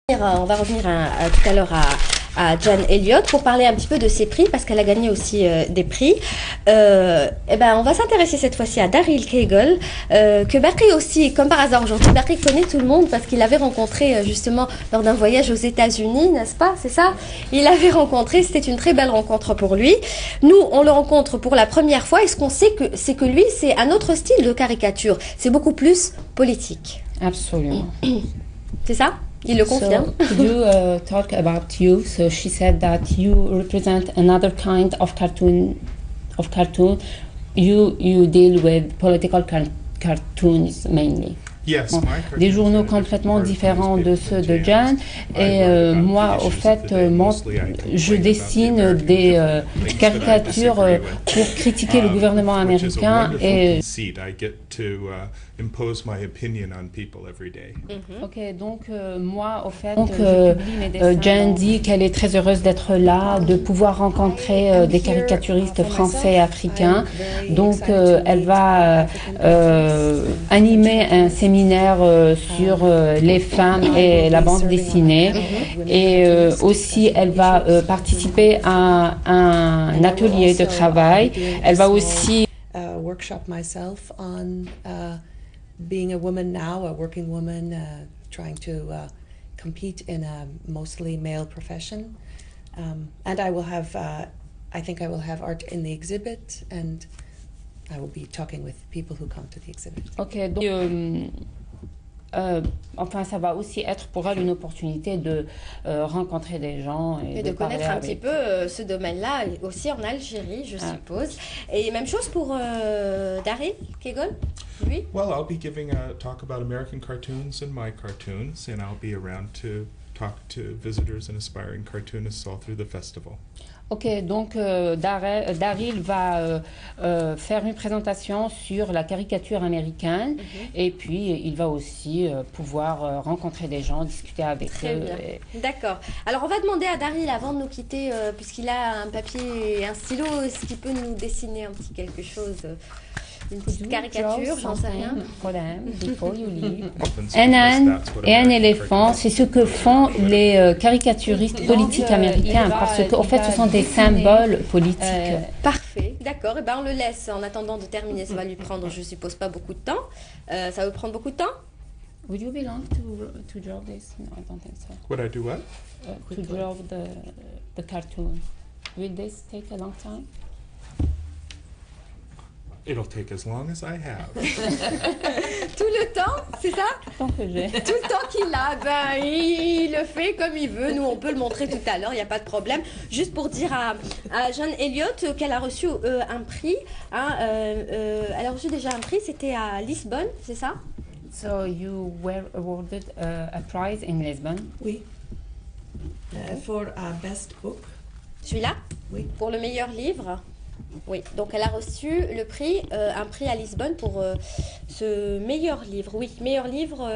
On va revenir tout à l'heure à Jane Elliott pour parler un petit peu de ses prix parce qu'elle a gagné aussi des prix. On va s'intéresser cette fois-ci à Daryl Kegel que Bakri aussi, comme par hasard aujourd'hui, Bakri connaît tout le monde parce qu'il l'avait rencontré justement lors d'un voyage aux États-Unis, n'est-ce pas? C'est ça? Il l'avait rencontré, c'était une très belle rencontre pour lui. Nous, on le rencontre pour la première fois et ce qu'on sait c'est que lui, c'est un autre style de caricature. C'est beaucoup plus politique. Absolument. C'est ça? Il le confirme. So, could you talk about you? So she said that you represent another kind of cartoon. You deal with political cartoons mainly. Yes, Bon, des journaux complètement différents de ceux de Jane. Et moi, au fait, je dessine des caricatures pour critiquer le gouvernement américain et Ok, donc moi, au fait, Jane dit qu'elle est très heureuse d'être là, de pouvoir rencontrer des caricaturistes français et africains. Donc, elle va animer un séminaire sur les femmes et la bande dessinée. Et aussi, elle va participer à un atelier de travail. Elle va aussi workshop myself on being a woman now, a working woman, trying to compete in a mostly male profession. And I will have, I think I will have art in the exhibit, and I will be talking with people who come to the exhibit. Ok, donc enfin, ça va aussi être pour elle une opportunité de rencontrer des gens et de connaître un petit peu ce domaine-là, aussi en Algérie, je suppose. Et même chose pour Daryl Kegel, lui? Well, I'll be giving a talk about American cartoons and my cartoons, and I'll be around to talk to visitors and aspiring cartoonists all through the festival. Ok, donc Daryl va faire une présentation sur la caricature américaine et puis il va aussi pouvoir rencontrer des gens, discuter avec eux. D'accord. Alors on va demander à Daryl avant de nous quitter, puisqu'il a un papier et un stylo, est-ce qu'il peut nous dessiner un petit quelque chose une petite caricature, j'en sais rien. Un âne et un éléphant, c'est ce que font les caricaturistes politiques américains, parce qu'en fait, ce sont des symboles politiques. Parfait, d'accord. Et ben on le laisse en attendant de terminer. Ça va lui prendre, je suppose, pas beaucoup de temps. Ça va prendre beaucoup de temps. Would you belong to draw this? No, I don't think so. Would I do what? To draw the cartoon. Will this take a long time? It'll take as long as I have. Tout le temps, c'est ça? Tant que j'ai. Tout le temps qu'il a, ben, il le fait comme il veut. Nous, on peut le montrer tout à l'heure, il n'y a pas de problème. Juste pour dire à Jane Elliott qu'elle a reçu un prix. Elle a reçu déjà un prix, c'était à Lisbonne, c'est ça? So you were awarded a prize in Lisbon? Oui. For best book. Celui-là? Oui. Pour le meilleur livre? Oui, donc elle a reçu le prix, un prix à Lisbonne pour ce meilleur livre. Oui, meilleur livre,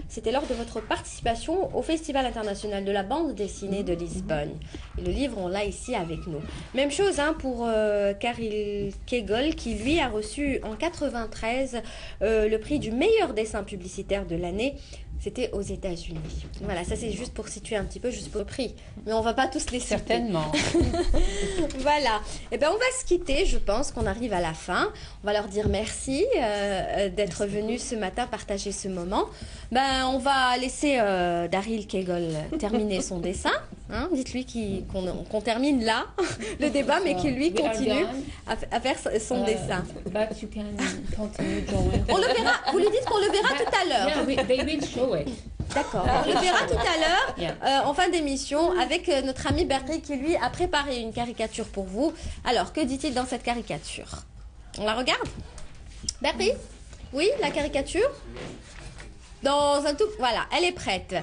c'était lors de votre participation au Festival international de la bande dessinée de Lisbonne. Et le livre, on l'a ici avec nous. Même chose pour Daryl Kegel, qui lui a reçu en 93 le prix du meilleur dessin publicitaire de l'année. C'était aux États-Unis. Voilà, ça c'est juste pour situer un petit peu, juste pour le prix. Mais on va pas tous les citer. Certainement. Voilà. Et ben on va se quitter, je pense qu'on arrive à la fin. On va leur dire merci d'être venus ce matin partager ce moment. Ben on va laisser Daryl Kegel terminer son dessin. Hein, dites-lui qu'on termine là le débat, mais qu'il lui continue à faire son dessin. But you can continue drawing. On le verra. Vous lui dites qu'on le verra tout à l'heure. Yeah, they will show it. D'accord. On le verra tout à l'heure en fin d'émission avec notre ami Bakri qui lui a préparé une caricature pour vous. Alors que dit-il dans cette caricature? On la regarde? Bakri? Oui, la caricature? Dans un tout. Voilà, elle est prête.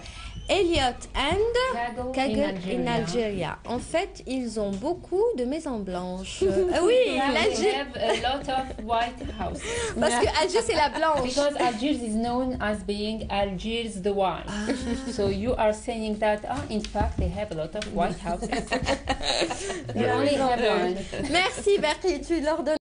Elliott and Kegel in Algeria. En fait, ils ont beaucoup de maisons blanches. Oui, l'Algérie. They have a lot of white houses. Parce que Alger c'est la blanche. Because Algiers is known as being Algiers the white. So you are saying that in fact they have a lot of white houses. They only have one. Merci Bakri, tu leur donnes.